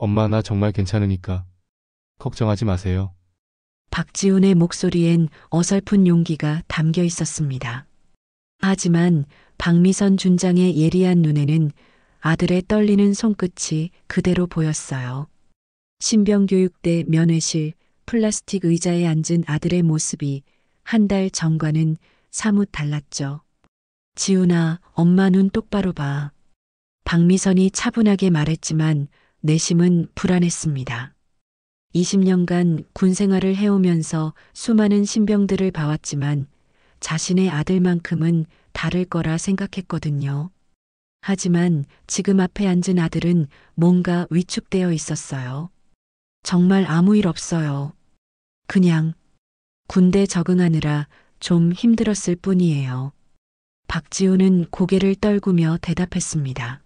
엄마, 나 정말 괜찮으니까 걱정하지 마세요. 박지훈의 목소리엔 어설픈 용기가 담겨 있었습니다. 하지만 박미선 준장의 예리한 눈에는 아들의 떨리는 손끝이 그대로 보였어요. 신병교육대 면회실 플라스틱 의자에 앉은 아들의 모습이 한 달 전과는 사뭇 달랐죠. 지훈아, 엄마 눈 똑바로 봐. 박미선이 차분하게 말했지만 내심은 불안했습니다. 20년간 군 생활을 해오면서 수많은 신병들을 봐왔지만 자신의 아들만큼은 다를 거라 생각했거든요. 하지만 지금 앞에 앉은 아들은 뭔가 위축되어 있었어요. 정말 아무 일 없어요. 그냥 군대 적응하느라 좀 힘들었을 뿐이에요. 박지훈은 고개를 떨구며 대답했습니다.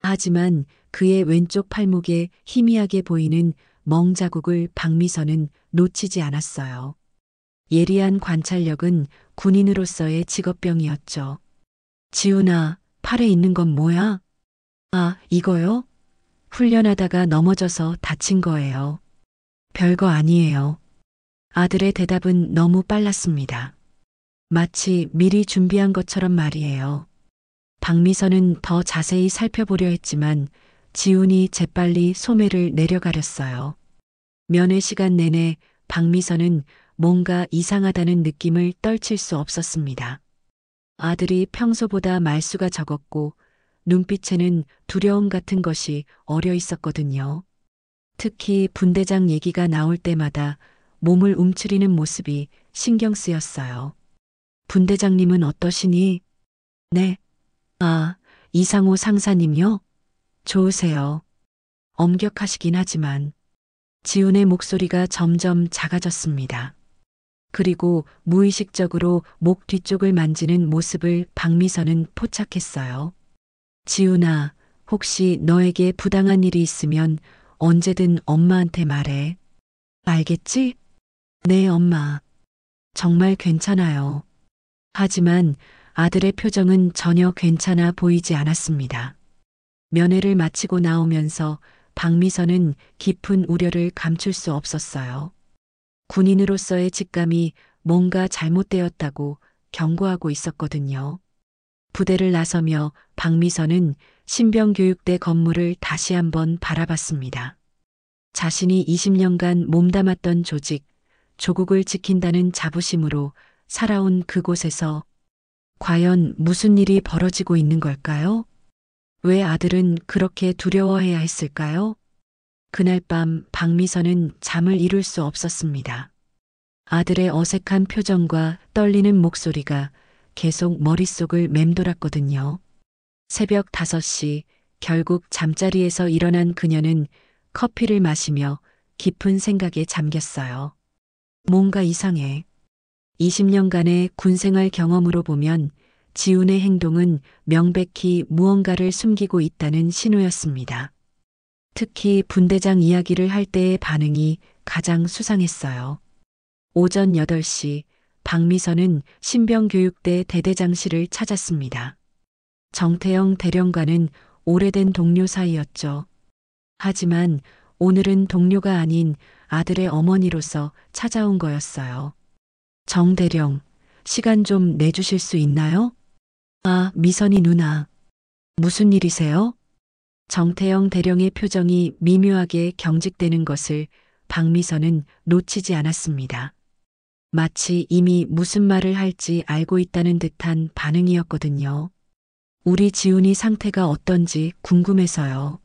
하지만 그의 왼쪽 팔목에 희미하게 보이는 멍자국을 박미선은 놓치지 않았어요. 예리한 관찰력은 군인으로서의 직업병이었죠. 지훈아, 팔에 있는 건 뭐야? 아, 이거요? 훈련하다가 넘어져서 다친 거예요. 별거 아니에요. 아들의 대답은 너무 빨랐습니다. 마치 미리 준비한 것처럼 말이에요. 박미선은 더 자세히 살펴보려 했지만 지훈이 재빨리 소매를 내려가렸어요. 면회 시간 내내 박미선은 뭔가 이상하다는 느낌을 떨칠 수 없었습니다. 아들이 평소보다 말수가 적었고 눈빛에는 두려움 같은 것이 어려 있었거든요. 특히 분대장 얘기가 나올 때마다 몸을 움츠리는 모습이 신경 쓰였어요. 분대장님은 어떠시니? 네. 아, 이상호 상사님요? 좋으세요. 엄격하시긴 하지만 지훈의 목소리가 점점 작아졌습니다. 그리고 무의식적으로 목 뒤쪽을 만지는 모습을 박미선은 포착했어요. 지훈아, 혹시 너에게 부당한 일이 있으면 언제든 엄마한테 말해. 알겠지? 네, 엄마. 정말 괜찮아요. 하지만 아들의 표정은 전혀 괜찮아 보이지 않았습니다. 면회를 마치고 나오면서 박미선은 깊은 우려를 감출 수 없었어요. 군인으로서의 직감이 뭔가 잘못되었다고 경고하고 있었거든요. 부대를 나서며 박미선은 신병교육대 건물을 다시 한번 바라봤습니다. 자신이 20년간 몸담았던 조직, 조국을 지킨다는 자부심으로 살아온 그곳에서 과연 무슨 일이 벌어지고 있는 걸까요? 왜 아들은 그렇게 두려워해야 했을까요? 그날 밤 박미선은 잠을 이룰 수 없었습니다. 아들의 어색한 표정과 떨리는 목소리가 계속 머릿속을 맴돌았거든요. 새벽 5시 결국 잠자리에서 일어난 그녀는 커피를 마시며 깊은 생각에 잠겼어요. 뭔가 이상해. 20년간의 군생활 경험으로 보면 지훈의 행동은 명백히 무언가를 숨기고 있다는 신호였습니다. 특히 분대장 이야기를 할 때의 반응이 가장 수상했어요. 오전 8시 박미선은 신병교육대 대대장실을 찾았습니다. 정태영 대령과는 오래된 동료 사이였죠. 하지만 오늘은 동료가 아닌 아들의 어머니로서 찾아온 거였어요. 정 대령, 시간 좀 내주실 수 있나요? 아, 미선이 누나. 무슨 일이세요? 정태영 대령의 표정이 미묘하게 경직되는 것을 박미선은 놓치지 않았습니다. 마치 이미 무슨 말을 할지 알고 있다는 듯한 반응이었거든요. 우리 지훈이 상태가 어떤지 궁금해서요.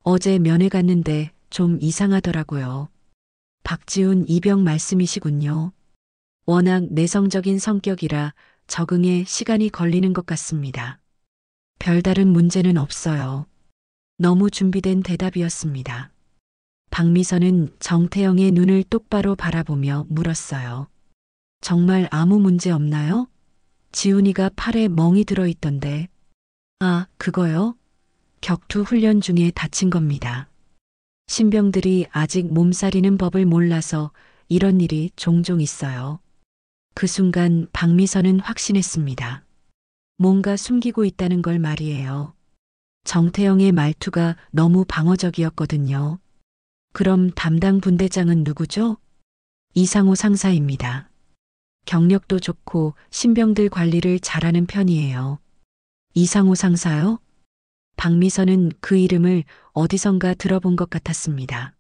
어제 면회 갔는데 좀 이상하더라고요. 박지훈 이병 말씀이시군요. 워낙 내성적인 성격이라 적응에 시간이 걸리는 것 같습니다. 별다른 문제는 없어요. 너무 준비된 대답이었습니다. 박미선은 정태영의 눈을 똑바로 바라보며 물었어요. 정말 아무 문제 없나요? 지훈이가 팔에 멍이 들어있던데. 아, 그거요? 격투 훈련 중에 다친 겁니다. 신병들이 아직 몸살이는 법을 몰라서 이런 일이 종종 있어요. 그 순간 박미선은 확신했습니다. 뭔가 숨기고 있다는 걸 말이에요. 정태영의 말투가 너무 방어적이었거든요. 그럼 담당 분대장은 누구죠? 이상호 상사입니다. 경력도 좋고 신병들 관리를 잘하는 편이에요. 이상호 상사요? 박미선은 그 이름을 어디선가 들어본 것 같았습니다.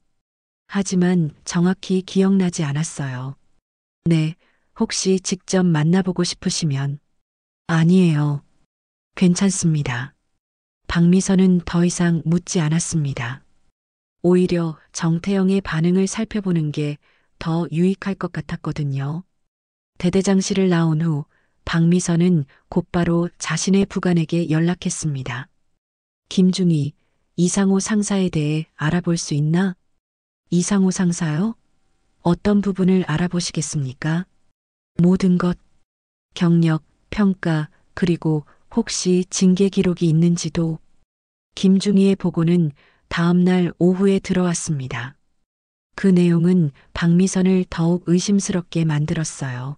하지만 정확히 기억나지 않았어요. 네, 혹시 직접 만나보고 싶으시면. 아니에요. 괜찮습니다. 박미선은 더 이상 묻지 않았습니다. 오히려 정태영의 반응을 살펴보는 게 더 유익할 것 같았거든요. 대대장실을 나온 후 박미선은 곧바로 자신의 부관에게 연락했습니다. 김중희, 이상호 상사에 대해 알아볼 수 있나? 이상호 상사요? 어떤 부분을 알아보시겠습니까? 모든 것, 경력, 평가, 그리고 혹시 징계 기록이 있는지도. 김중희의 보고는 다음 날 오후에 들어왔습니다. 그 내용은 박미선을 더욱 의심스럽게 만들었어요.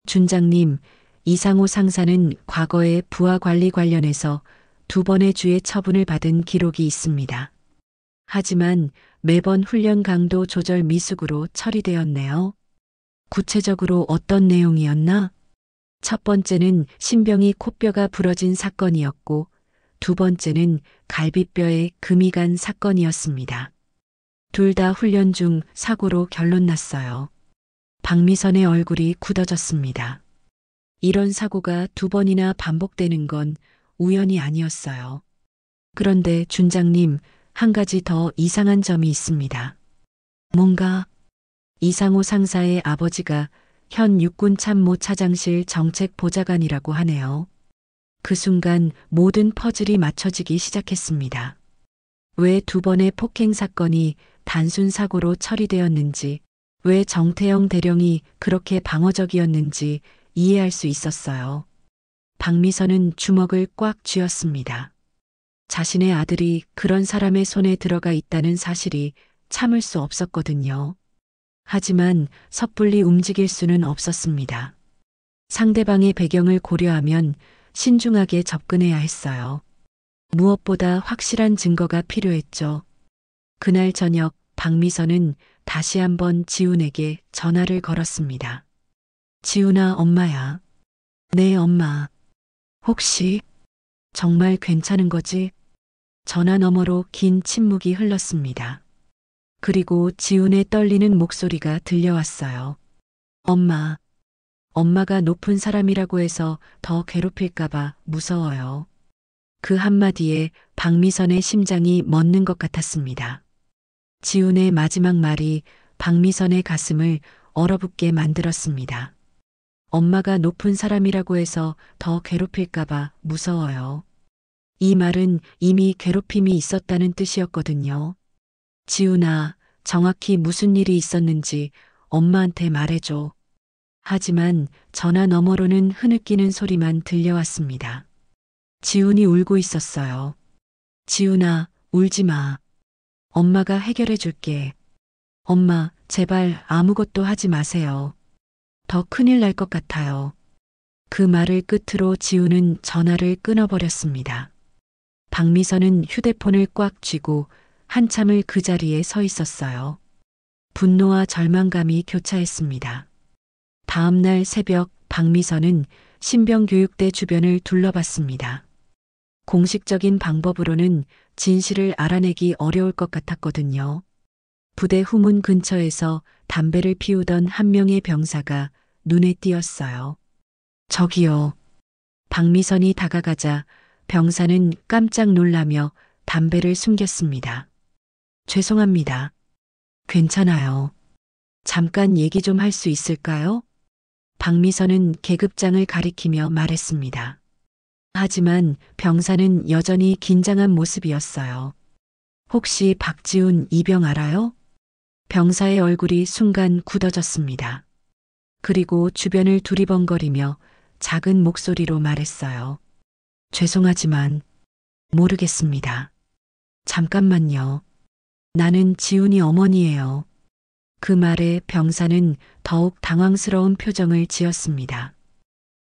준장님, 이상호 상사는 과거에 부하 관리 관련해서 2번의 주의 처분을 받은 기록이 있습니다. 하지만 매번 훈련 강도 조절 미숙으로 처리되었네요. 구체적으로 어떤 내용이었나? 첫 번째는 신병이 코뼈가 부러진 사건이었고, 2번째는 갈비뼈에 금이 간 사건이었습니다. 둘 다 훈련 중 사고로 결론 났어요. 박미선의 얼굴이 굳어졌습니다. 이런 사고가 2번이나 반복되는 건 우연이 아니었어요. 그런데 준장님, 한 가지 더 이상한 점이 있습니다. 뭔가? 이상호 상사의 아버지가 현 육군 참모 차장실 정책 보좌관이라고 하네요. 그 순간 모든 퍼즐이 맞춰지기 시작했습니다. 왜 2번의 폭행 사건이 단순 사고로 처리되었는지, 왜 정태영 대령이 그렇게 방어적이었는지 이해할 수 있었어요. 박미선은 주먹을 꽉 쥐었습니다. 자신의 아들이 그런 사람의 손에 들어가 있다는 사실이 참을 수 없었거든요. 하지만 섣불리 움직일 수는 없었습니다. 상대방의 배경을 고려하면 신중하게 접근해야 했어요. 무엇보다 확실한 증거가 필요했죠. 그날 저녁 박미선은 다시 한번 지훈에게 전화를 걸었습니다. 지훈아, 엄마야. 네, 엄마. 혹시 정말 괜찮은 거지? 전화 너머로 긴 침묵이 흘렀습니다. 그리고 지훈의 떨리는 목소리가 들려왔어요. 엄마, 엄마가 높은 사람이라고 해서 더 괴롭힐까봐 무서워요. 그 한마디에 박미선의 심장이 멎는 것 같았습니다. 지훈의 마지막 말이 박미선의 가슴을 얼어붙게 만들었습니다. 엄마가 높은 사람이라고 해서 더 괴롭힐까봐 무서워요. 이 말은 이미 괴롭힘이 있었다는 뜻이었거든요. 지훈아, 정확히 무슨 일이 있었는지 엄마한테 말해줘. 하지만 전화 너머로는 흐느끼는 소리만 들려왔습니다. 지훈이 울고 있었어요. 지훈아, 울지 마. 엄마가 해결해 줄게. 엄마, 제발 아무것도 하지 마세요. 더 큰일 날 것 같아요. 그 말을 끝으로 지훈은 전화를 끊어버렸습니다. 박미선은 휴대폰을 꽉 쥐고 한참을 그 자리에 서 있었어요. 분노와 절망감이 교차했습니다. 다음 날 새벽 박미선은 신병교육대 주변을 둘러봤습니다. 공식적인 방법으로는 진실을 알아내기 어려울 것 같았거든요. 부대 후문 근처에서 담배를 피우던 한 명의 병사가 눈에 띄었어요. 저기요. 박미선이 다가가자 병사는 깜짝 놀라며 담배를 숨겼습니다. 죄송합니다. 괜찮아요. 잠깐 얘기 좀 할 수 있을까요? 박미선은 계급장을 가리키며 말했습니다. 하지만 병사는 여전히 긴장한 모습이었어요. 혹시 박지훈 이병 알아요? 병사의 얼굴이 순간 굳어졌습니다. 그리고 주변을 두리번거리며 작은 목소리로 말했어요. 죄송하지만 모르겠습니다. 잠깐만요. 나는 지훈이 어머니예요. 그 말에 병사는 더욱 당황스러운 표정을 지었습니다.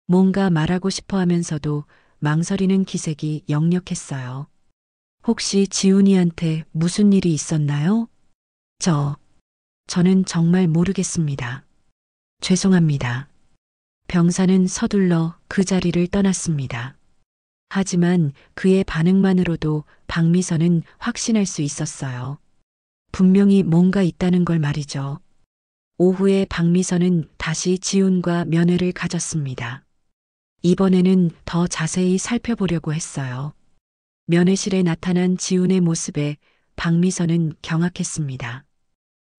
뭔가 말하고 싶어 하면서도 망설이는 기색이 역력했어요. 혹시 지훈이한테 무슨 일이 있었나요? 저는 정말 모르겠습니다. 죄송합니다. 병사는 서둘러 그 자리를 떠났습니다. 하지만 그의 반응만으로도 박미선은 확신할 수 있었어요. 분명히 뭔가 있다는 걸 말이죠. 오후에 박미선은 다시 지훈과 면회를 가졌습니다. 이번에는 더 자세히 살펴보려고 했어요. 면회실에 나타난 지훈의 모습에 박미선은 경악했습니다.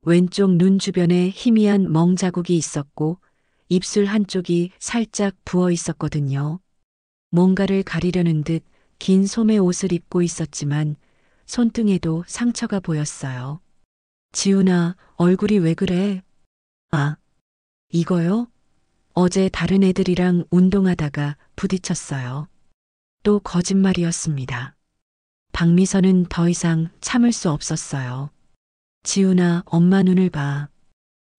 왼쪽 눈 주변에 희미한 멍 자국이 있었고 입술 한쪽이 살짝 부어 있었거든요. 뭔가를 가리려는 듯 긴 소매 옷을 입고 있었지만 손등에도 상처가 보였어요. 지훈아, 얼굴이 왜 그래? 아, 이거요? 어제 다른 애들이랑 운동하다가 부딪혔어요. 또 거짓말이었습니다. 박미선은 더 이상 참을 수 없었어요. 지훈아, 엄마 눈을 봐.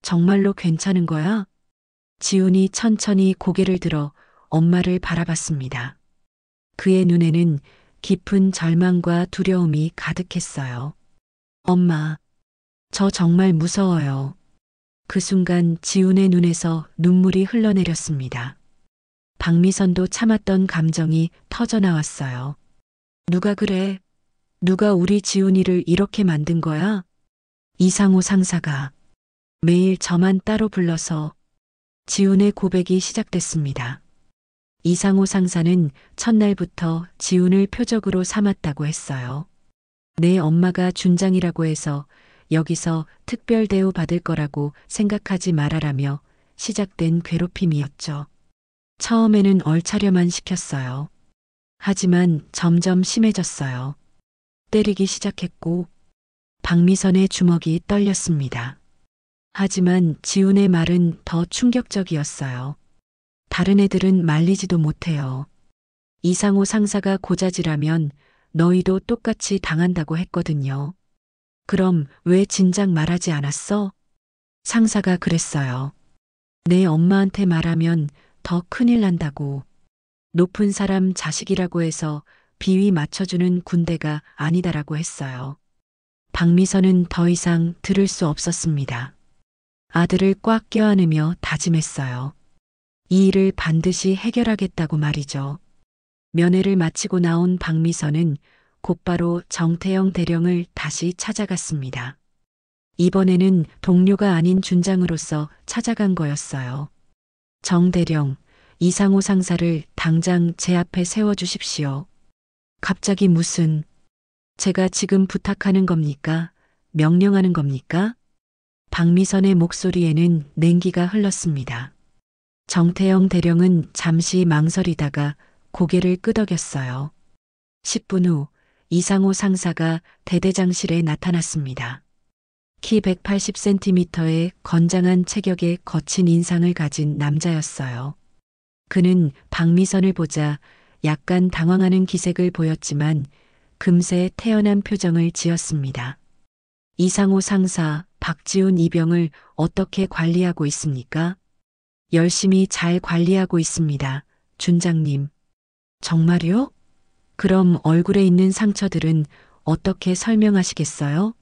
정말로 괜찮은 거야? 지훈이 천천히 고개를 들어 엄마를 바라봤습니다. 그의 눈에는 깊은 절망과 두려움이 가득했어요. 엄마, 저 정말 무서워요. 그 순간 지훈의 눈에서 눈물이 흘러내렸습니다. 박미선도 참았던 감정이 터져나왔어요. 누가 그래? 누가 우리 지훈이를 이렇게 만든 거야? 이상호 상사가 매일 저만 따로 불러서 지훈의 고백이 시작됐습니다. 이상호 상사는 첫날부터 지훈을 표적으로 삼았다고 했어요. 내 엄마가 준장이라고 해서 여기서 특별 대우 받을 거라고 생각하지 말아라며 시작된 괴롭힘이었죠. 처음에는 얼차려만 시켰어요. 하지만 점점 심해졌어요. 때리기 시작했고 박미선의 주먹이 떨렸습니다. 하지만 지훈의 말은 더 충격적이었어요. 다른 애들은 말리지도 못해요. 이상호 상사가 고자질하면 너희도 똑같이 당한다고 했거든요. 그럼 왜 진작 말하지 않았어? 상사가 그랬어요. 내 엄마한테 말하면 더 큰일 난다고. 높은 사람 자식이라고 해서 비위 맞춰주는 군대가 아니다라고 했어요. 박미선은 더 이상 들을 수 없었습니다. 아들을 꽉 껴안으며 다짐했어요. 이 일을 반드시 해결하겠다고 말이죠. 면회를 마치고 나온 박미선은 곧바로 정태영 대령을 다시 찾아갔습니다. 이번에는 동료가 아닌 준장으로서 찾아간 거였어요. 정 대령, 이상호 상사를 당장 제 앞에 세워주십시오. 갑자기 무슨, 제가 지금 부탁하는 겁니까? 명령하는 겁니까? 박미선의 목소리에는 냉기가 흘렀습니다. 정태영 대령은 잠시 망설이다가 고개를 끄덕였어요. 10분 후 이상호 상사가 대대장실에 나타났습니다. 키 180cm의 건장한 체격에 거친 인상을 가진 남자였어요. 그는 박미선을 보자 약간 당황하는 기색을 보였지만 금세 태연한 표정을 지었습니다. 이상호 상사, 박지훈 이병을 어떻게 관리하고 있습니까? 열심히 잘 관리하고 있습니다. 준장님. 정말요? 그럼 얼굴에 있는 상처들은 어떻게 설명하시겠어요?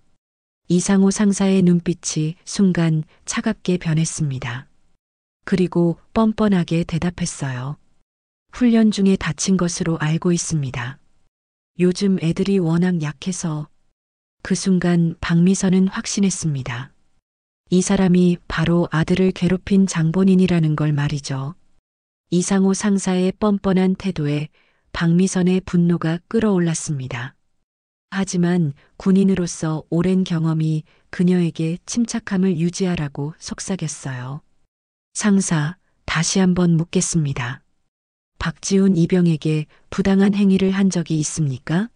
이상호 상사의 눈빛이 순간 차갑게 변했습니다. 그리고 뻔뻔하게 대답했어요. 훈련 중에 다친 것으로 알고 있습니다. 요즘 애들이 워낙 약해서. 그 순간 박미선은 확신했습니다. 이 사람이 바로 아들을 괴롭힌 장본인이라는 걸 말이죠. 이상호 상사의 뻔뻔한 태도에 박미선의 분노가 끓어올랐습니다. 하지만 군인으로서 오랜 경험이 그녀에게 침착함을 유지하라고 속삭였어요. 상사, 다시 한번 묻겠습니다. 박지훈 이병에게 부당한 행위를 한 적이 있습니까?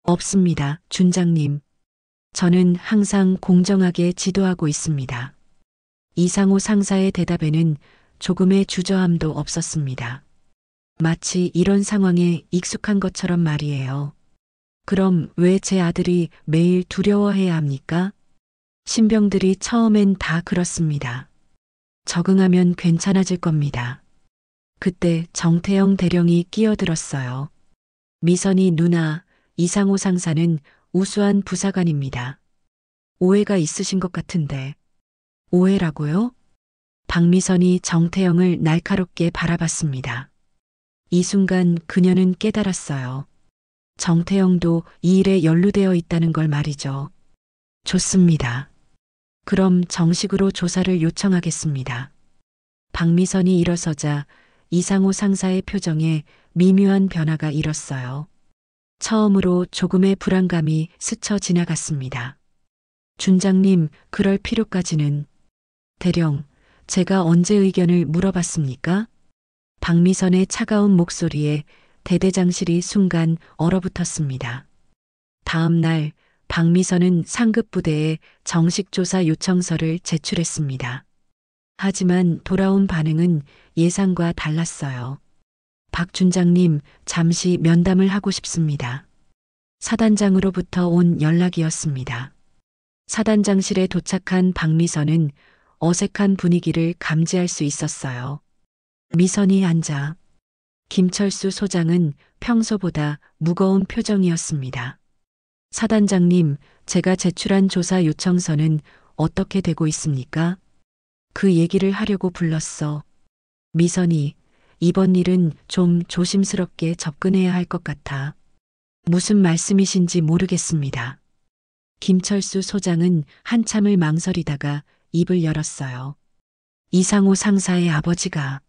없습니다, 준장님. 저는 항상 공정하게 지도하고 있습니다. 이상호 상사의 대답에는 조금의 주저함도 없었습니다. 마치 이런 상황에 익숙한 것처럼 말이에요. 그럼 왜 제 아들이 매일 두려워해야 합니까? 신병들이 처음엔 다 그렇습니다. 적응하면 괜찮아질 겁니다. 그때 정태영 대령이 끼어들었어요. 미선이 누나, 이상호 상사는 우수한 부사관입니다. 오해가 있으신 것 같은데. 오해라고요? 박미선이 정태영을 날카롭게 바라봤습니다. 이 순간 그녀는 깨달았어요. 정태영도 이 일에 연루되어 있다는 걸 말이죠. 좋습니다. 그럼 정식으로 조사를 요청하겠습니다. 박미선이 일어서자 이상호 상사의 표정에 미묘한 변화가 일었어요. 처음으로 조금의 불안감이 스쳐 지나갔습니다. 준장님, 그럴 필요까지는. 대령, 제가 언제 의견을 물어봤습니까? 박미선의 차가운 목소리에 대대장실이 순간 얼어붙었습니다. 다음 날 박미선은 상급 부대에 정식 조사 요청서를 제출했습니다. 하지만 돌아온 반응은 예상과 달랐어요. 박 준장님, 잠시 면담을 하고 싶습니다. 사단장으로부터 온 연락이었습니다. 사단장실에 도착한 박미선은 어색한 분위기를 감지할 수 있었어요. 미선이 앉아. 김철수 소장은 평소보다 무거운 표정이었습니다. 사단장님, 제가 제출한 조사 요청서는 어떻게 되고 있습니까? 그 얘기를 하려고 불렀어. 미선이, 이번 일은 좀 조심스럽게 접근해야 할 것 같아. 무슨 말씀이신지 모르겠습니다. 김철수 소장은 한참을 망설이다가 입을 열었어요. 이상호 상사의 아버지가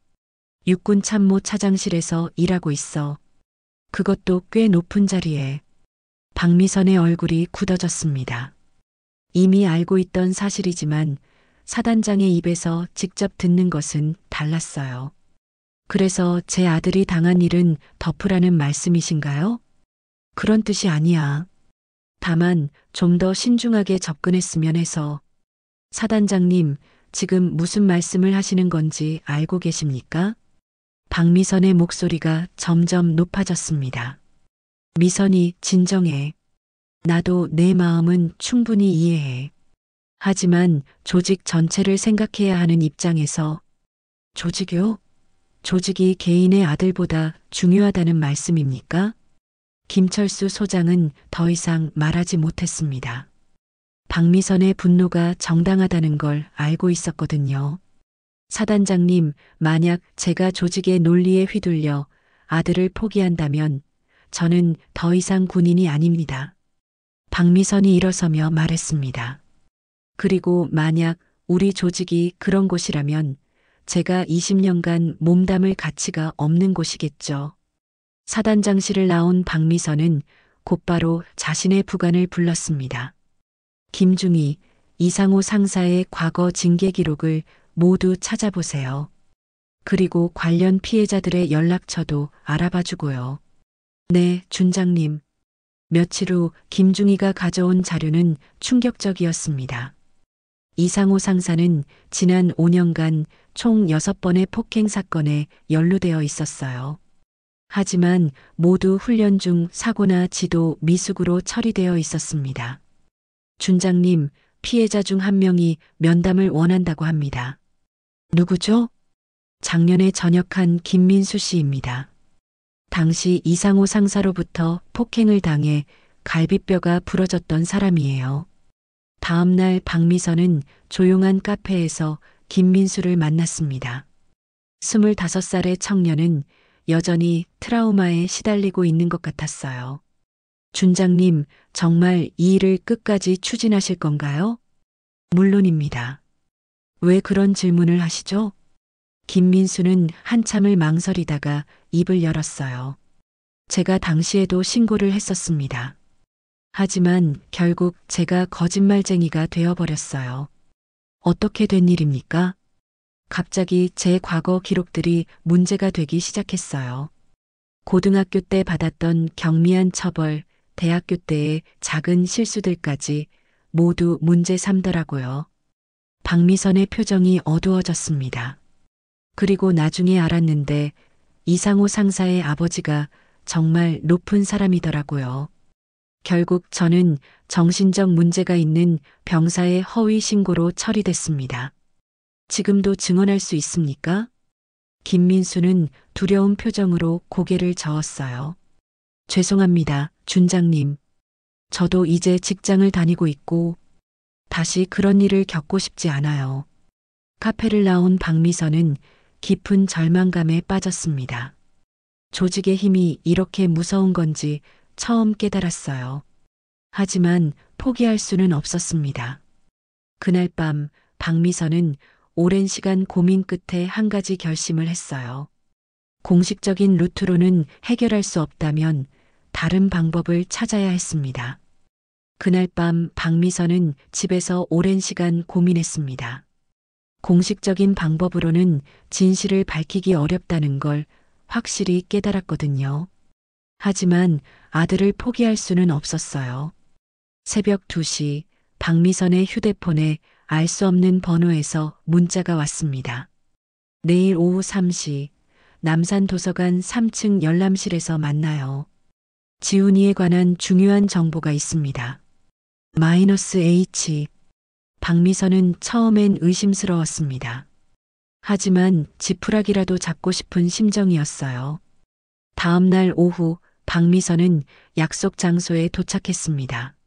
육군 참모 차장실에서 일하고 있어. 그것도 꽤 높은 자리에. 박미선의 얼굴이 굳어졌습니다. 이미 알고 있던 사실이지만 사단장의 입에서 직접 듣는 것은 달랐어요. 그래서 제 아들이 당한 일은 덮으라는 말씀이신가요? 그런 뜻이 아니야. 다만 좀 더 신중하게 접근했으면 해서. 사단장님, 지금 무슨 말씀을 하시는 건지 알고 계십니까? 박미선의 목소리가 점점 높아졌습니다. 미선이, 진정해. 나도 내 마음은 충분히 이해해. 하지만 조직 전체를 생각해야 하는 입장에서. 조직요? 조직이 개인의 아들보다 중요하다는 말씀입니까? 김철수 소장은 더 이상 말하지 못했습니다. 박미선의 분노가 정당하다는 걸 알고 있었거든요. 사단장님, 만약 제가 조직의 논리에 휘둘려 아들을 포기한다면 저는 더 이상 군인이 아닙니다. 박미선이 일어서며 말했습니다. 그리고 만약 우리 조직이 그런 곳이라면 제가 20년간 몸담을 가치가 없는 곳이겠죠. 사단장실을 나온 박미선은 곧바로 자신의 부관을 불렀습니다. 김중희, 이상호 상사의 과거 징계 기록을 모두 찾아보세요. 그리고 관련 피해자들의 연락처도 알아봐주고요. 네, 준장님. 며칠 후 김중희가 가져온 자료는 충격적이었습니다. 이상호 상사는 지난 5년간 총 6번의 폭행 사건에 연루되어 있었어요. 하지만 모두 훈련 중 사고나 지도 미숙으로 처리되어 있었습니다. 준장님, 피해자 중 한 명이 면담을 원한다고 합니다. 누구죠? 작년에 전역한 김민수 씨입니다. 당시 이상호 상사로부터 폭행을 당해 갈비뼈가 부러졌던 사람이에요. 다음 날 박미선은 조용한 카페에서 김민수를 만났습니다. 25살의 청년은 여전히 트라우마에 시달리고 있는 것 같았어요. 준장님, 정말 이 일을 끝까지 추진하실 건가요? 물론입니다. 왜 그런 질문을 하시죠? 김민수는 한참을 망설이다가 입을 열었어요. 제가 당시에도 신고를 했었습니다. 하지만 결국 제가 거짓말쟁이가 되어버렸어요. 어떻게 된 일입니까? 갑자기 제 과거 기록들이 문제가 되기 시작했어요. 고등학교 때 받았던 경미한 처벌, 대학교 때의 작은 실수들까지 모두 문제 삼더라고요. 박미선의 표정이 어두워졌습니다. 그리고 나중에 알았는데 이상호 상사의 아버지가 정말 높은 사람이더라고요. 결국 저는 정신적 문제가 있는 병사의 허위 신고로 처리됐습니다. 지금도 증언할 수 있습니까? 김민수는 두려운 표정으로 고개를 저었어요. 죄송합니다, 준장님. 저도 이제 직장을 다니고 있고 다시 그런 일을 겪고 싶지 않아요. 카페를 나온 박미선은 깊은 절망감에 빠졌습니다. 조직의 힘이 이렇게 무서운 건지 처음 깨달았어요. 하지만 포기할 수는 없었습니다. 그날 밤 박미선은 오랜 시간 고민 끝에 한 가지 결심을 했어요. 공식적인 루트로는 해결할 수 없다면 다른 방법을 찾아야 했습니다. 그날 밤 박미선은 집에서 오랜 시간 고민했습니다. 공식적인 방법으로는 진실을 밝히기 어렵다는 걸 확실히 깨달았거든요. 하지만 아들을 포기할 수는 없었어요. 새벽 2시 박미선의 휴대폰에 알 수 없는 번호에서 문자가 왔습니다. 내일 오후 3시 남산도서관 3층 열람실에서 만나요. 지훈이에 관한 중요한 정보가 있습니다. -H. 박미선은 처음엔 의심스러웠습니다. 하지만 지푸라기라도 잡고 싶은 심정이었어요. 다음 날 오후 박미선은 약속 장소에 도착했습니다.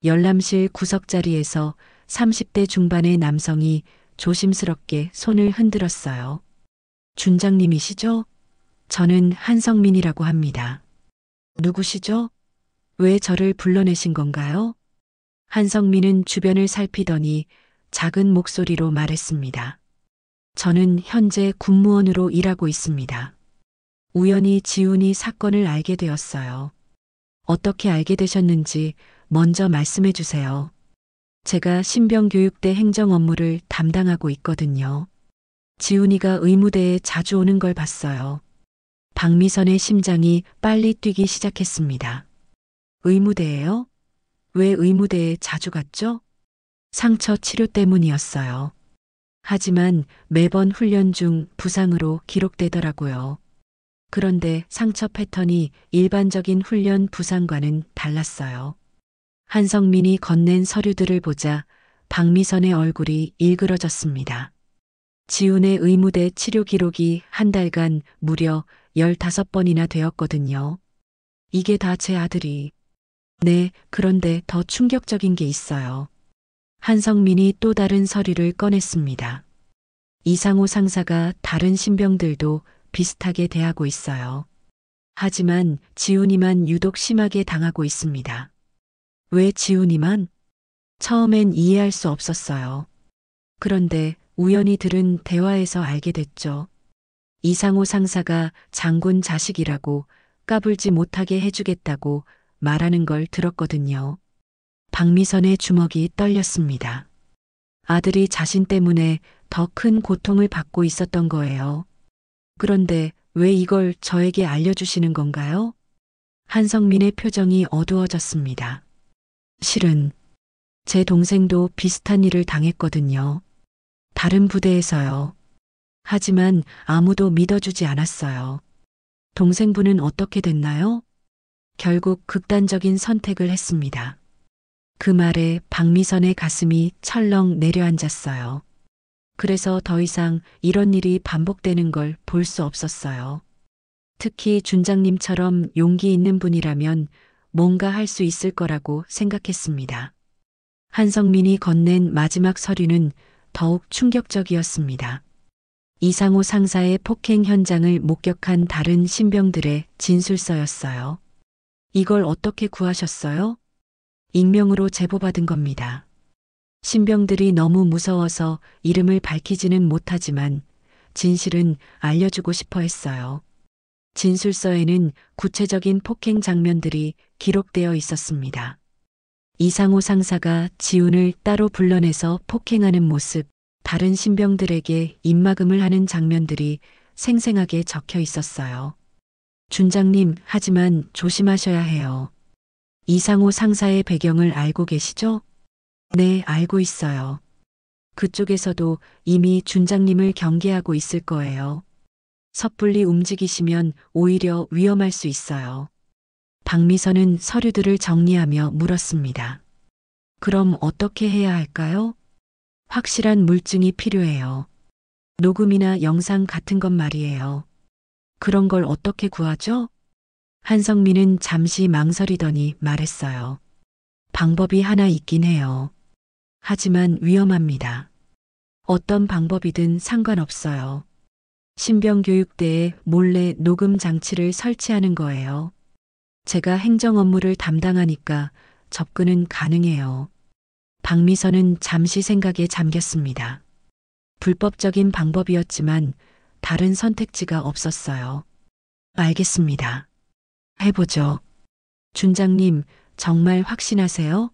열람실 구석자리에서 30대 중반의 남성이 조심스럽게 손을 흔들었어요. 준장님이시죠? 저는 한성민이라고 합니다. 누구시죠? 왜 저를 불러내신 건가요? 한성민은 주변을 살피더니 작은 목소리로 말했습니다. 저는 현재 군무원으로 일하고 있습니다. 우연히 지훈이 사건을 알게 되었어요. 어떻게 알게 되셨는지 먼저 말씀해 주세요. 제가 신병교육대 행정 업무를 담당하고 있거든요. 지훈이가 의무대에 자주 오는 걸 봤어요. 박미선의 심장이 빨리 뛰기 시작했습니다. 의무대예요? 왜 의무대에 자주 갔죠? 상처 치료 때문이었어요. 하지만 매번 훈련 중 부상으로 기록되더라고요. 그런데 상처 패턴이 일반적인 훈련 부상과는 달랐어요. 한성민이 건넨 서류들을 보자 박미선의 얼굴이 일그러졌습니다. 지훈의 의무대 치료 기록이 한 달간 무려 15번이나 되었거든요. 이게 다 제 아들이. 네, 그런데 더 충격적인 게 있어요. 한성민이 또 다른 서류를 꺼냈습니다. 이상호 상사가 다른 신병들도 비슷하게 대하고 있어요. 하지만 지훈이만 유독 심하게 당하고 있습니다. 왜 지훈이만? 처음엔 이해할 수 없었어요. 그런데 우연히 들은 대화에서 알게 됐죠. 이상호 상사가 장군 자식이라고 까불지 못하게 해주겠다고 말하는 걸 들었거든요. 박미선의 주먹이 떨렸습니다. 아들이 자신 때문에 더 큰 고통을 받고 있었던 거예요. 그런데 왜 이걸 저에게 알려주시는 건가요? 한성민의 표정이 어두워졌습니다. 실은 제 동생도 비슷한 일을 당했거든요. 다른 부대에서요. 하지만 아무도 믿어주지 않았어요. 동생분은 어떻게 됐나요? 결국 극단적인 선택을 했습니다. 그 말에 박미선의 가슴이 철렁 내려앉았어요. 그래서 더 이상 이런 일이 반복되는 걸 볼 수 없었어요. 특히 준장님처럼 용기 있는 분이라면 뭔가 할 수 있을 거라고 생각했습니다. 한성민이 건넨 마지막 서류는 더욱 충격적이었습니다. 이상호 상사의 폭행 현장을 목격한 다른 신병들의 진술서였어요. 이걸 어떻게 구하셨어요? 익명으로 제보받은 겁니다. 신병들이 너무 무서워서 이름을 밝히지는 못하지만 진실은 알려주고 싶어 했어요. 진술서에는 구체적인 폭행 장면들이 기록되어 있었습니다. 이상호 상사가 지훈을 따로 불러내서 폭행하는 모습, 다른 신병들에게 입막음을 하는 장면들이 생생하게 적혀 있었어요. 준장님, 하지만 조심하셔야 해요. 이상호 상사의 배경을 알고 계시죠? 네, 알고 있어요. 그쪽에서도 이미 준장님을 경계하고 있을 거예요. 섣불리 움직이시면 오히려 위험할 수 있어요. 박미선은 서류들을 정리하며 물었습니다. 그럼 어떻게 해야 할까요? 확실한 물증이 필요해요. 녹음이나 영상 같은 것 말이에요. 그런 걸 어떻게 구하죠? 한성민은 잠시 망설이더니 말했어요. 방법이 하나 있긴 해요. 하지만 위험합니다. 어떤 방법이든 상관없어요. 신병교육대에 몰래 녹음 장치를 설치하는 거예요. 제가 행정 업무를 담당하니까 접근은 가능해요. 박미선은 잠시 생각에 잠겼습니다. 불법적인 방법이었지만 다른 선택지가 없었어요. 알겠습니다. 해보죠. 준장님, 정말 확신하세요?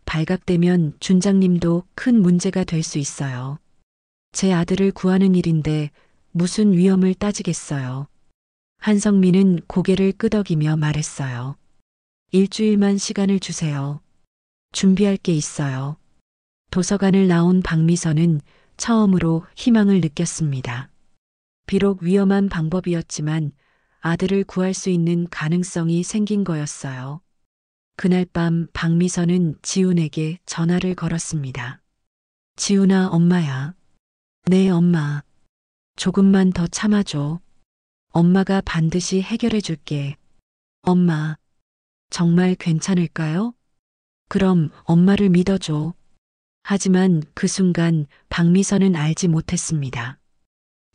발각되면 준장님도 큰 문제가 될 수 있어요. 제 아들을 구하는 일인데 무슨 위험을 따지겠어요. 한성민은 고개를 끄덕이며 말했어요. 일주일만 시간을 주세요. 준비할 게 있어요. 도서관을 나온 박미선은 처음으로 희망을 느꼈습니다. 비록 위험한 방법이었지만 아들을 구할 수 있는 가능성이 생긴 거였어요. 그날 밤 박미선은 지훈에게 전화를 걸었습니다. 지훈아, 엄마야. 네, 엄마. 조금만 더 참아줘. 엄마가 반드시 해결해 줄게. 엄마, 정말 괜찮을까요? 그럼 엄마를 믿어줘. 하지만 그 순간 박미선은 알지 못했습니다.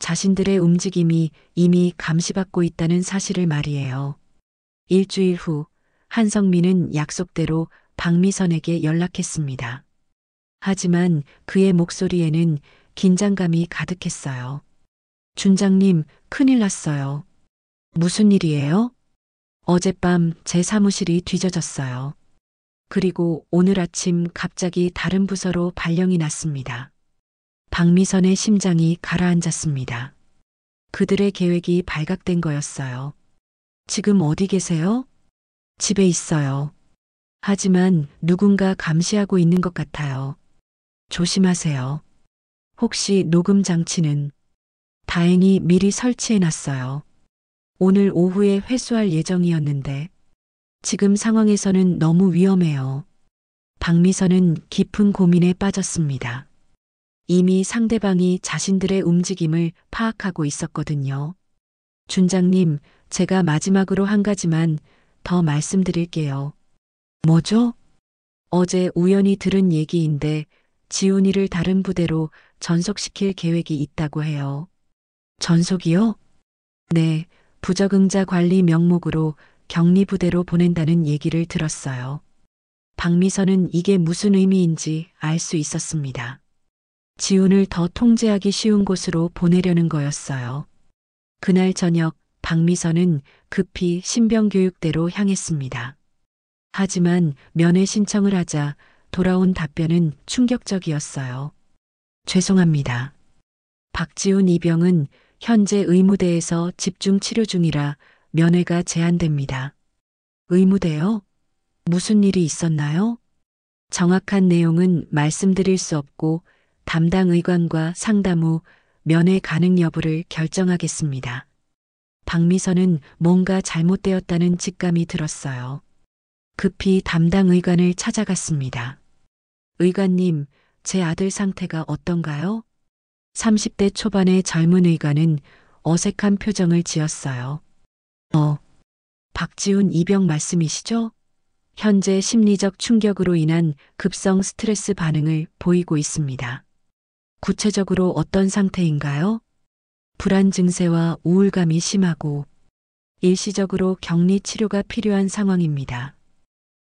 자신들의 움직임이 이미 감시받고 있다는 사실을 말이에요. 일주일 후 한성민은 약속대로 박미선에게 연락했습니다. 하지만 그의 목소리에는 긴장감이 가득했어요. 준장님, 큰일 났어요. 무슨 일이에요? 어젯밤 제 사무실이 뒤져졌어요. 그리고 오늘 아침 갑자기 다른 부서로 발령이 났습니다. 박미선의 심장이 가라앉았습니다. 그들의 계획이 발각된 거였어요. 지금 어디 계세요? 집에 있어요. 하지만 누군가 감시하고 있는 것 같아요. 조심하세요. 혹시 녹음 장치는? 다행히 미리 설치해 놨어요. 오늘 오후에 회수할 예정이었는데 지금 상황에서는 너무 위험해요. 박미선은 깊은 고민에 빠졌습니다. 이미 상대방이 자신들의 움직임을 파악하고 있었거든요. 준장님, 제가 마지막으로 한 가지만 더 말씀드릴게요. 뭐죠? 어제 우연히 들은 얘기인데 지훈이를 다른 부대로 전속시킬 계획이 있다고 해요. 전속이요? 네, 부적응자 관리 명목으로 격리부대로 보낸다는 얘기를 들었어요. 박미선은 이게 무슨 의미인지 알 수 있었습니다. 지훈을 더 통제하기 쉬운 곳으로 보내려는 거였어요. 그날 저녁 박미선은 급히 신병교육대로 향했습니다. 하지만 면회 신청을 하자 돌아온 답변은 충격적이었어요. 죄송합니다. 박지훈 이병은 현재 의무대에서 집중 치료 중이라 면회가 제한됩니다. 의무대요? 무슨 일이 있었나요? 정확한 내용은 말씀드릴 수 없고 담당 의관과 상담 후 면회 가능 여부를 결정하겠습니다. 박미선은 뭔가 잘못되었다는 직감이 들었어요. 급히 담당 의관을 찾아갔습니다. 의관님, 제 아들 상태가 어떤가요? 30대 초반의 젊은 의관은 어색한 표정을 지었어요. 박지훈 이병 말씀이시죠? 현재 심리적 충격으로 인한 급성 스트레스 반응을 보이고 있습니다. 구체적으로 어떤 상태인가요? 불안 증세와 우울감이 심하고 일시적으로 격리 치료가 필요한 상황입니다.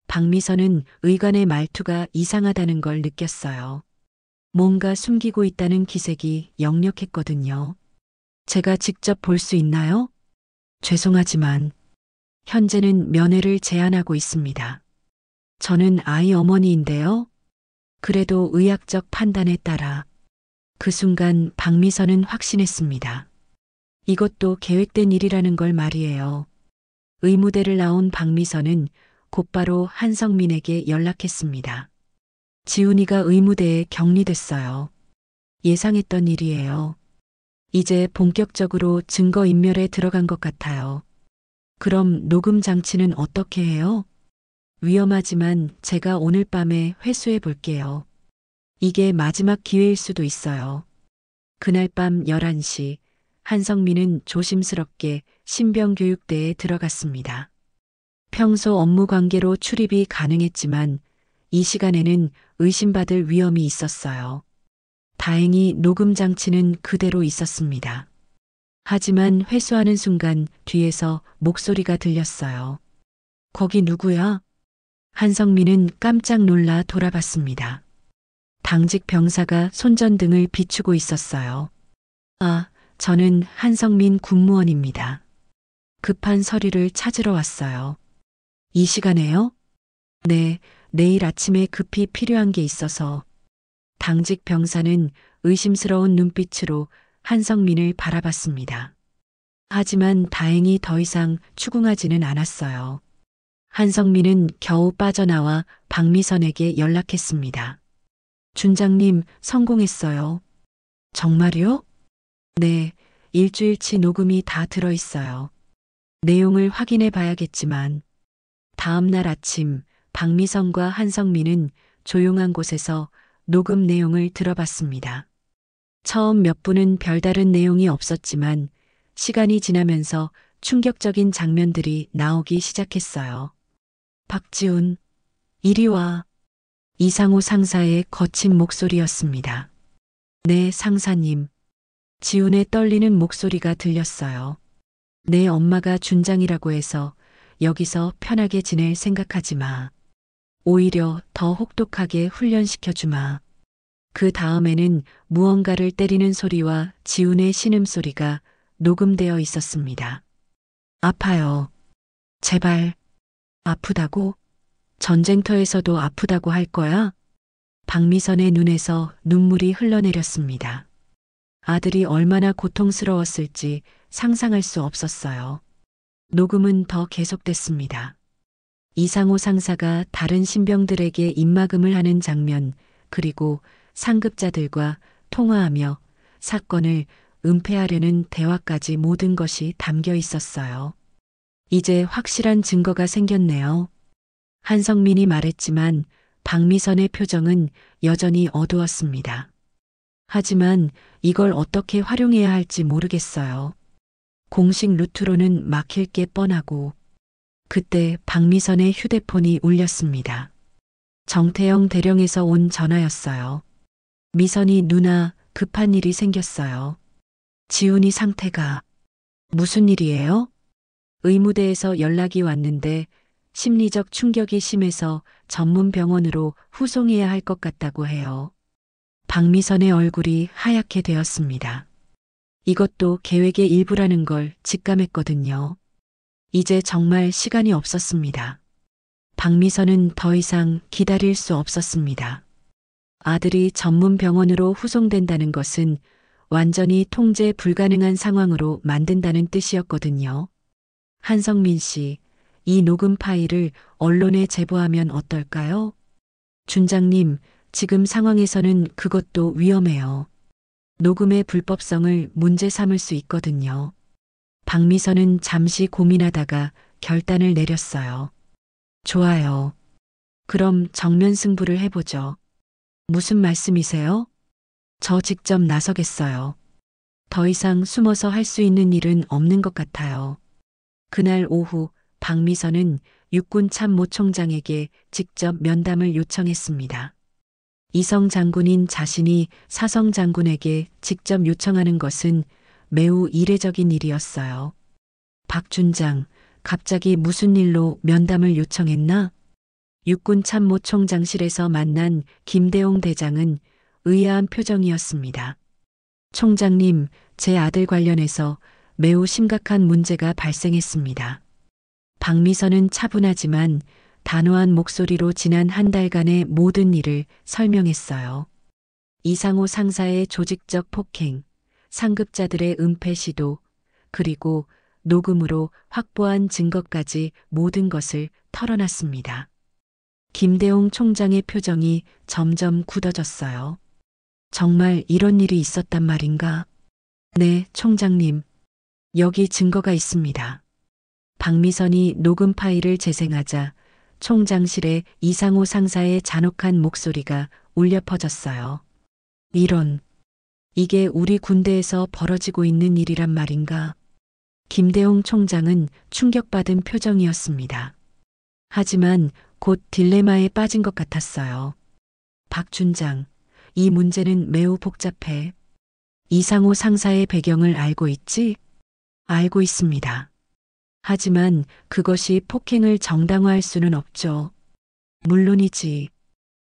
박미선은 의관의 말투가 이상하다는 걸 느꼈어요. 뭔가 숨기고 있다는 기색이 역력했거든요. 제가 직접 볼 수 있나요? 죄송하지만 현재는 면회를 제한하고 있습니다. 저는 아이 어머니인데요. 그래도 의학적 판단에 따라 그 순간 박미선은 확신했습니다. 이것도 계획된 일이라는 걸 말이에요. 의무대를 나온 박미선은 곧바로 한성민에게 연락했습니다. 지훈이가 의무대에 격리됐어요. 예상했던 일이에요. 이제 본격적으로 증거인멸에 들어간 것 같아요. 그럼 녹음 장치는 어떻게 해요? 위험하지만 제가 오늘 밤에 회수해 볼게요. 이게 마지막 기회일 수도 있어요. 그날 밤 11시 한성민은 조심스럽게 신병교육대에 들어갔습니다. 평소 업무 관계로 출입이 가능했지만 이 시간에는 의심받을 위험이 있었어요. 다행히 녹음 장치는 그대로 있었습니다. 하지만 회수하는 순간 뒤에서 목소리가 들렸어요. 거기 누구야? 한성민은 깜짝 놀라 돌아봤습니다. 당직 병사가 손전등을 비추고 있었어요. 아, 저는 한성민 군무원입니다. 급한 서류를 찾으러 왔어요. 이 시간에요? 네, 내일 아침에 급히 필요한 게 있어서. 당직 병사는 의심스러운 눈빛으로 한성민을 바라봤습니다. 하지만 다행히 더 이상 추궁하지는 않았어요. 한성민은 겨우 빠져나와 박미선에게 연락했습니다. 준장님, 성공했어요. 정말요? 네, 일주일치 녹음이 다 들어있어요. 내용을 확인해 봐야겠지만, 다음 날 아침 박미선과 한성민은 조용한 곳에서 녹음 내용을 들어봤습니다. 처음 몇 분은 별다른 내용이 없었지만 시간이 지나면서 충격적인 장면들이 나오기 시작했어요. 박지훈, 이리 와. 이상호 상사의 거친 목소리였습니다. 네, 상사님. 지훈의 떨리는 목소리가 들렸어요. 내 엄마가 준장이라고 해서 여기서 편하게 지낼 생각하지 마. 오히려 더 혹독하게 훈련시켜 주마. 그 다음에는 무언가를 때리는 소리와 지훈의 신음소리가 녹음되어 있었습니다. 아파요. 제발. 아프다고? 전쟁터에서도 아프다고 할 거야? 박미선의 눈에서 눈물이 흘러내렸습니다. 아들이 얼마나 고통스러웠을지 상상할 수 없었어요. 녹음은 더 계속됐습니다. 이상호 상사가 다른 신병들에게 입막음을 하는 장면, 그리고 상급자들과 통화하며 사건을 은폐하려는 대화까지 모든 것이 담겨 있었어요. 이제 확실한 증거가 생겼네요. 한성민이 말했지만 박미선의 표정은 여전히 어두웠습니다. 하지만 이걸 어떻게 활용해야 할지 모르겠어요. 공식 루트로는 막힐 게 뻔하고. 그때 박미선의 휴대폰이 울렸습니다. 정태영 대령에서 온 전화였어요. 미선이 누나, 급한 일이 생겼어요. 지훈이 상태가. 무슨 일이에요? 의무대에서 연락이 왔는데 심리적 충격이 심해서 전문 병원으로 후송해야 할 것 같다고 해요. 박미선의 얼굴이 하얗게 되었습니다. 이것도 계획의 일부라는 걸 직감했거든요. 이제 정말 시간이 없었습니다. 박미선은 더 이상 기다릴 수 없었습니다. 아들이 전문 병원으로 후송된다는 것은 완전히 통제 불가능한 상황으로 만든다는 뜻이었거든요. 한성민 씨, 이 녹음 파일을 언론에 제보하면 어떨까요? 준장님, 지금 상황에서는 그것도 위험해요. 녹음의 불법성을 문제 삼을 수 있거든요. 박미선은 잠시 고민하다가 결단을 내렸어요. 좋아요. 그럼 정면 승부를 해보죠. 무슨 말씀이세요? 저 직접 나서겠어요. 더 이상 숨어서 할 수 있는 일은 없는 것 같아요. 그날 오후 박미선은 육군 참모총장에게 직접 면담을 요청했습니다. 이성 장군인 자신이 사성 장군에게 직접 요청하는 것은 매우 이례적인 일이었어요. 박 준장, 갑자기 무슨 일로 면담을 요청했나? 육군 참모총장실에서 만난 김대용 대장은 의아한 표정이었습니다. 총장님, 제 아들 관련해서 매우 심각한 문제가 발생했습니다. 박미선은 차분하지만 단호한 목소리로 지난 한 달간의 모든 일을 설명했어요. 이상호 상사의 조직적 폭행, 상급자들의 은폐 시도, 그리고 녹음으로 확보한 증거까지 모든 것을 털어놨습니다. 김대용 총장의 표정이 점점 굳어졌어요. 정말 이런 일이 있었단 말인가? 네, 총장님. 여기 증거가 있습니다. 박미선이 녹음 파일을 재생하자 총장실에 이상호 상사의 잔혹한 목소리가 울려 퍼졌어요. 이런, 이게 우리 군대에서 벌어지고 있는 일이란 말인가? 김대용 총장은 충격받은 표정이었습니다. 하지만 곧 딜레마에 빠진 것 같았어요. 박 준장, 이 문제는 매우 복잡해. 이상호 상사의 배경을 알고 있지? 알고 있습니다. 하지만 그것이 폭행을 정당화할 수는 없죠. 물론이지.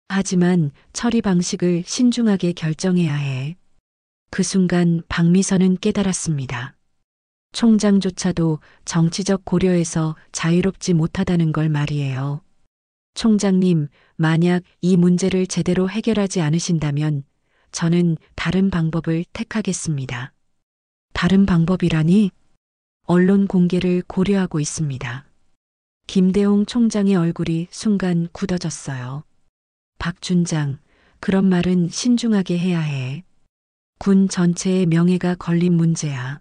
하지만 처리 방식을 신중하게 결정해야 해. 그 순간 박미선은 깨달았습니다. 총장조차도 정치적 고려에서 자유롭지 못하다는 걸 말이에요. 총장님, 만약 이 문제를 제대로 해결하지 않으신다면 저는 다른 방법을 택하겠습니다. 다른 방법이라니? 언론 공개를 고려하고 있습니다. 김대홍 총장의 얼굴이 순간 굳어졌어요. 박 준장, 그런 말은 신중하게 해야 해. 군 전체의 명예가 걸린 문제야.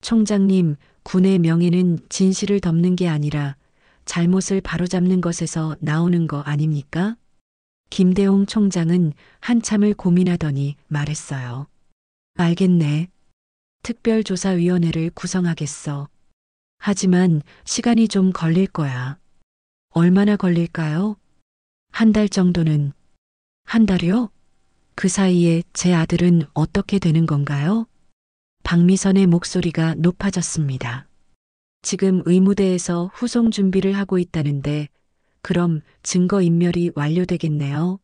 총장님, 군의 명예는 진실을 덮는 게 아니라 잘못을 바로잡는 것에서 나오는 거 아닙니까? 김대홍 총장은 한참을 고민하더니 말했어요. 알겠네. 특별조사위원회를 구성하겠어. 하지만 시간이 좀 걸릴 거야. 얼마나 걸릴까요? 한 달 정도는. 한 달이요? 그 사이에 제 아들은 어떻게 되는 건가요? 박미선의 목소리가 높아졌습니다. 지금 의무대에서 후송 준비를 하고 있다는데 그럼 증거인멸이 완료되겠네요.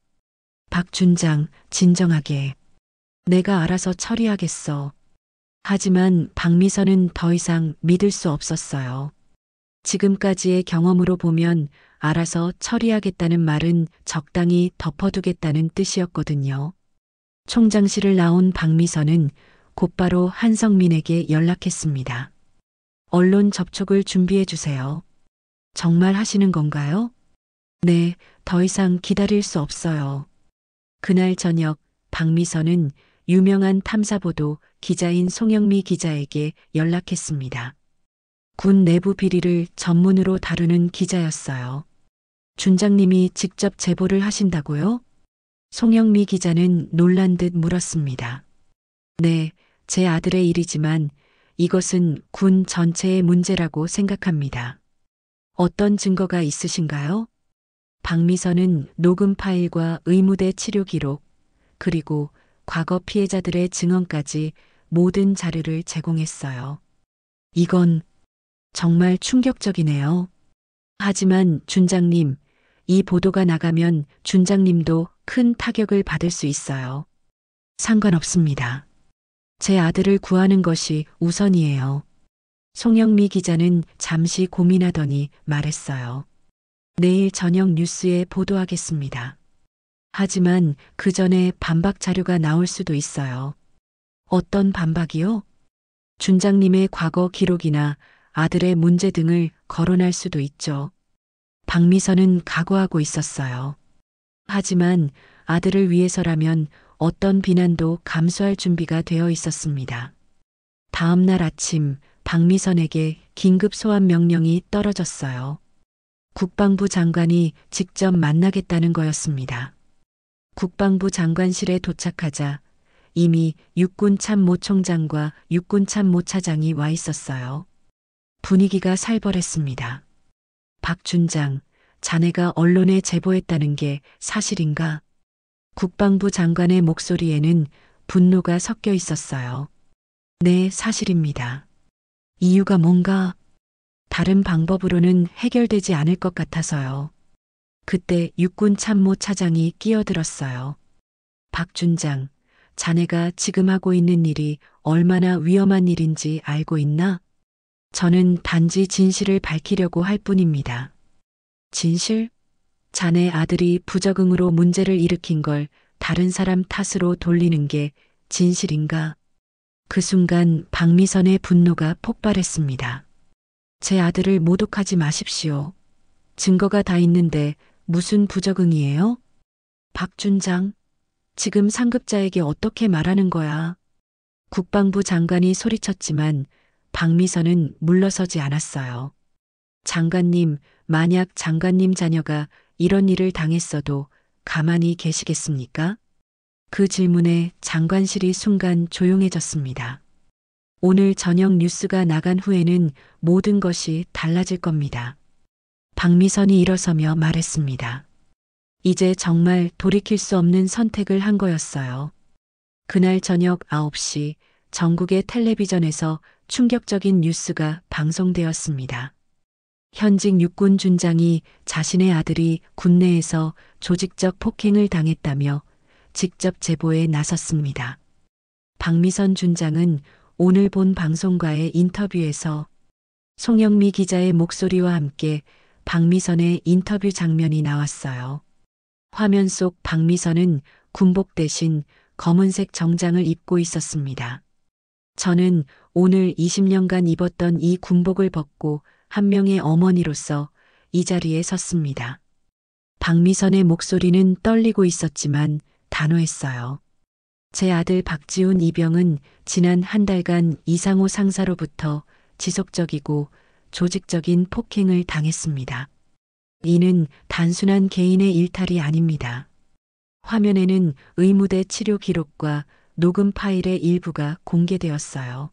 박 준장, 진정하게. 내가 알아서 처리하겠어. 하지만 박미선은 더 이상 믿을 수 없었어요. 지금까지의 경험으로 보면 알아서 처리하겠다는 말은 적당히 덮어두겠다는 뜻이었거든요. 총장실을 나온 박미선은 곧바로 한성민에게 연락했습니다. 언론 접촉을 준비해 주세요. 정말 하시는 건가요? 네, 더 이상 기다릴 수 없어요. 그날 저녁 박미선은 유명한 탐사보도 기자인 송영미 기자에게 연락했습니다. 군 내부 비리를 전문으로 다루는 기자였어요. 준장님이 직접 제보를 하신다고요? 송영미 기자는 놀란 듯 물었습니다. 네, 제 아들의 일이지만 이것은 군 전체의 문제라고 생각합니다. 어떤 증거가 있으신가요? 박미선은 녹음 파일과 의무대 치료 기록, 그리고 과거 피해자들의 증언까지 모든 자료를 제공했어요. 이건 정말 충격적이네요. 하지만 준장님, 이 보도가 나가면 준장님도 큰 타격을 받을 수 있어요. 상관없습니다. 제 아들을 구하는 것이 우선이에요. 송영미 기자는 잠시 고민하더니 말했어요. 내일 저녁 뉴스에 보도하겠습니다. 하지만 그 전에 반박 자료가 나올 수도 있어요. 어떤 반박이요? 준장님의 과거 기록이나 아들의 문제 등을 거론할 수도 있죠. 박미선은 각오하고 있었어요. 하지만 아들을 위해서라면 어떤 비난도 감수할 준비가 되어 있었습니다. 다음 날 아침 박미선에게 긴급 소환 명령이 떨어졌어요. 국방부 장관이 직접 만나겠다는 거였습니다. 국방부 장관실에 도착하자 이미 육군 참모 총장과 육군 참모 차장이 와 있었어요. 분위기가 살벌했습니다. 박 준장, 자네가 언론에 제보했다는 게 사실인가? 국방부 장관의 목소리에는 분노가 섞여 있었어요. 네, 사실입니다. 이유가 뭔가? 다른 방법으로는 해결되지 않을 것 같아서요. 그때 육군 참모 차장이 끼어들었어요. 박 준장, 자네가 지금 하고 있는 일이 얼마나 위험한 일인지 알고 있나? 저는 단지 진실을 밝히려고 할 뿐입니다. 진실? 자네 아들이 부적응으로 문제를 일으킨 걸 다른 사람 탓으로 돌리는 게 진실인가? 그 순간 박미선의 분노가 폭발했습니다. 제 아들을 모독하지 마십시오. 증거가 다 있는데 무슨 부적응이에요? 박 준장, 지금 상급자에게 어떻게 말하는 거야? 국방부 장관이 소리쳤지만 박미선은 물러서지 않았어요. 장관님, 만약 장관님 자녀가 이런 일을 당했어도 가만히 계시겠습니까? 그 질문에 장관실이 순간 조용해졌습니다. 오늘 저녁 뉴스가 나간 후에는 모든 것이 달라질 겁니다. 박미선이 일어서며 말했습니다. 이제 정말 돌이킬 수 없는 선택을 한 거였어요. 그날 저녁 9시 전국의 텔레비전에서 충격적인 뉴스가 방송되었습니다. 현직 육군 준장이 자신의 아들이 군내에서 조직적 폭행을 당했다며 직접 제보에 나섰습니다. 박미선 준장은 오늘 본 방송과의 인터뷰에서 송영미 기자의 목소리와 함께 박미선의 인터뷰 장면이 나왔어요. 화면 속 박미선은 군복 대신 검은색 정장을 입고 있었습니다. 저는 오늘 20년간 입었던 이 군복을 벗고 한 명의 어머니로서 이 자리에 섰습니다. 박미선의 목소리는 떨리고 있었지만 단호했어요. 제 아들 박지훈 이병은 지난 한 달간 이상호 상사로부터 지속적이고 조직적인 폭행을 당했습니다. 이는 단순한 개인의 일탈이 아닙니다. 화면에는 의무대 치료 기록과 녹음 파일의 일부가 공개되었어요.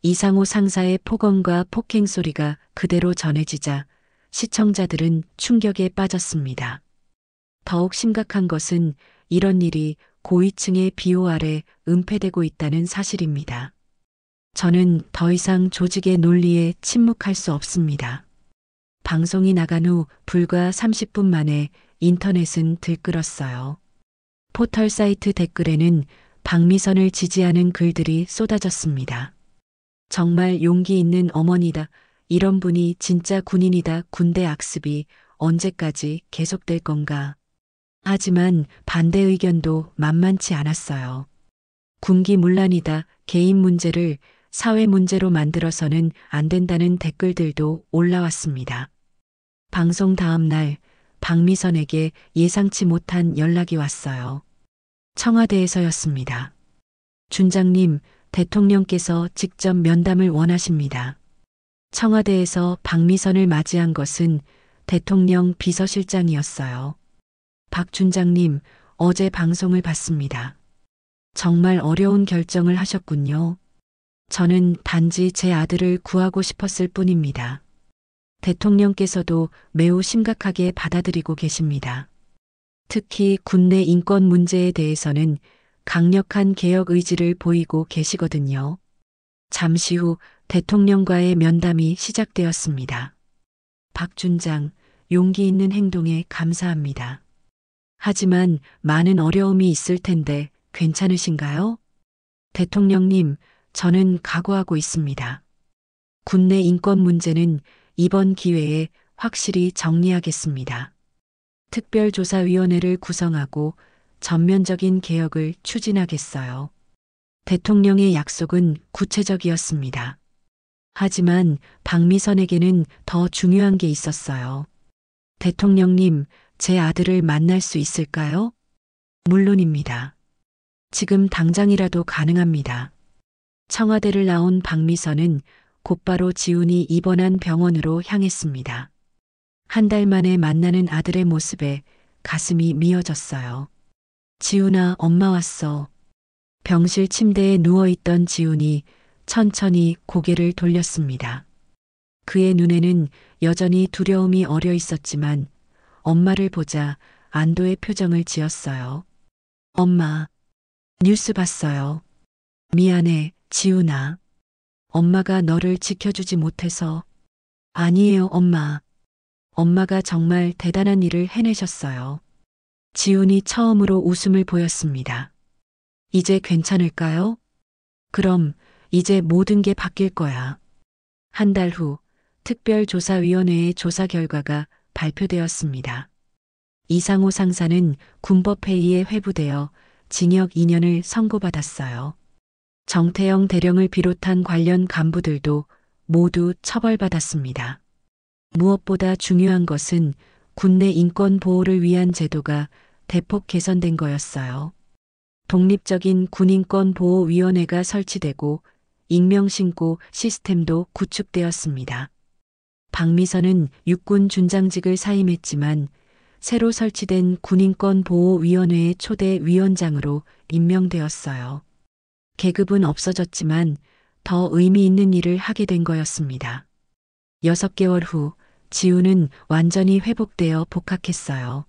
이상호 상사의 폭언과 폭행 소리가 그대로 전해지자 시청자들은 충격에 빠졌습니다. 더욱 심각한 것은 이런 일이 고위층의 비호 아래 은폐되고 있다는 사실입니다. 저는 더 이상 조직의 논리에 침묵할 수 없습니다. 방송이 나간 후 불과 30분 만에 인터넷은 들끓었어요. 포털 사이트 댓글에는 박미선을 지지하는 글들이 쏟아졌습니다. 정말 용기 있는 어머니다. 이런 분이 진짜 군인이다. 군대 악습이 언제까지 계속될 건가. 하지만 반대 의견도 만만치 않았어요. 군기문란이다. 개인 문제를 사회 문제로 만들어서는 안 된다는 댓글들도 올라왔습니다. 방송 다음 날 박미선에게 예상치 못한 연락이 왔어요. 청와대에서였습니다. 준장님, 대통령께서 직접 면담을 원하십니다. 청와대에서 박미선을 맞이한 것은 대통령 비서실장이었어요. 박 준장님, 어제 방송을 봤습니다. 정말 어려운 결정을 하셨군요. 저는 단지 제 아들을 구하고 싶었을 뿐입니다. 대통령께서도 매우 심각하게 받아들이고 계십니다. 특히 군내 인권 문제에 대해서는 강력한 개혁 의지를 보이고 계시거든요. 잠시 후 대통령과의 면담이 시작되었습니다. 박 준장, 용기 있는 행동에 감사합니다. 하지만 많은 어려움이 있을 텐데 괜찮으신가요? 대통령님, 저는 각오하고 있습니다. 군내 인권 문제는 이번 기회에 확실히 정리하겠습니다. 특별조사위원회를 구성하고 전면적인 개혁을 추진하겠어요. 대통령의 약속은 구체적이었습니다. 하지만 박미선에게는 더 중요한 게 있었어요. 대통령님, 제 아들을 만날 수 있을까요? 물론입니다. 지금 당장이라도 가능합니다. 청와대를 나온 박미선은 곧바로 지훈이 입원한 병원으로 향했습니다. 한 달 만에 만나는 아들의 모습에 가슴이 미어졌어요. 지훈아, 엄마 왔어. 병실 침대에 누워있던 지훈이 천천히 고개를 돌렸습니다. 그의 눈에는 여전히 두려움이 어려 있었지만 엄마를 보자 안도의 표정을 지었어요. 엄마, 뉴스 봤어요. 미안해, 지훈아. 엄마가 너를 지켜주지 못해서. 아니에요, 엄마. 엄마가 정말 대단한 일을 해내셨어요. 지훈이 처음으로 웃음을 보였습니다. 이제 괜찮을까요? 그럼 이제 모든 게 바뀔 거야. 한 달 후 특별조사위원회의 조사 결과가 발표되었습니다. 이상호 상사는 군법회의에 회부되어 징역 2년을 선고받았어요. 정태영 대령을 비롯한 관련 간부들도 모두 처벌받았습니다. 무엇보다 중요한 것은 군내 인권 보호를 위한 제도가 대폭 개선된 거였어요. 독립적인 군인권보호위원회가 설치되고 익명신고 시스템도 구축되었습니다. 박미선은 육군 준장직을 사임했지만 새로 설치된 군인권보호위원회의 초대 위원장으로 임명되었어요. 계급은 없어졌지만 더 의미 있는 일을 하게 된 거였습니다. 6개월 후 지우는 완전히 회복되어 복학했어요.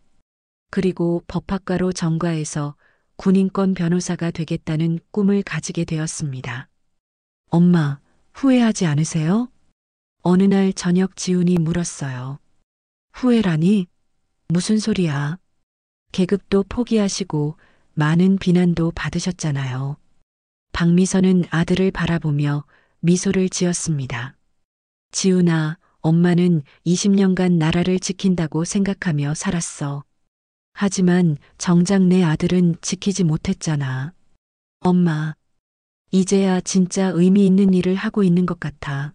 그리고 법학과로 전과해서 군인권 변호사가 되겠다는 꿈을 가지게 되었습니다. 엄마, 후회하지 않으세요? 어느 날 저녁 지훈이 물었어요. 후회라니? 무슨 소리야? 계급도 포기하시고 많은 비난도 받으셨잖아요. 박미선은 아들을 바라보며 미소를 지었습니다. 지훈아, 엄마는 20년간 나라를 지킨다고 생각하며 살았어. 하지만 정작 내 아들은 지키지 못했잖아. 엄마, 이제야 진짜 의미 있는 일을 하고 있는 것 같아.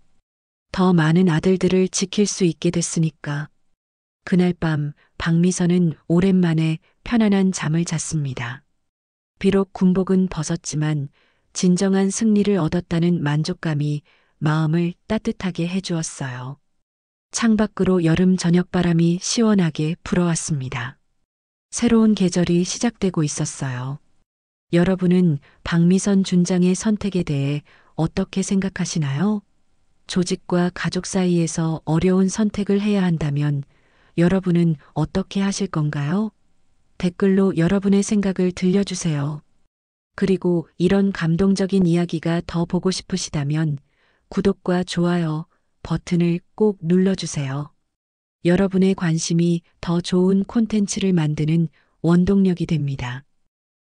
더 많은 아들들을 지킬 수 있게 됐으니까. 그날 밤 박미선은 오랜만에 편안한 잠을 잤습니다. 비록 군복은 벗었지만 진정한 승리를 얻었다는 만족감이 마음을 따뜻하게 해주었어요. 창밖으로 여름 저녁바람이 시원하게 불어왔습니다. 새로운 계절이 시작되고 있었어요. 여러분은 박미선 준장의 선택에 대해 어떻게 생각하시나요? 조직과 가족 사이에서 어려운 선택을 해야 한다면 여러분은 어떻게 하실 건가요? 댓글로 여러분의 생각을 들려주세요. 그리고 이런 감동적인 이야기가 더 보고 싶으시다면 구독과 좋아요 버튼을 꼭 눌러주세요. 여러분의 관심이 더 좋은 콘텐츠를 만드는 원동력이 됩니다.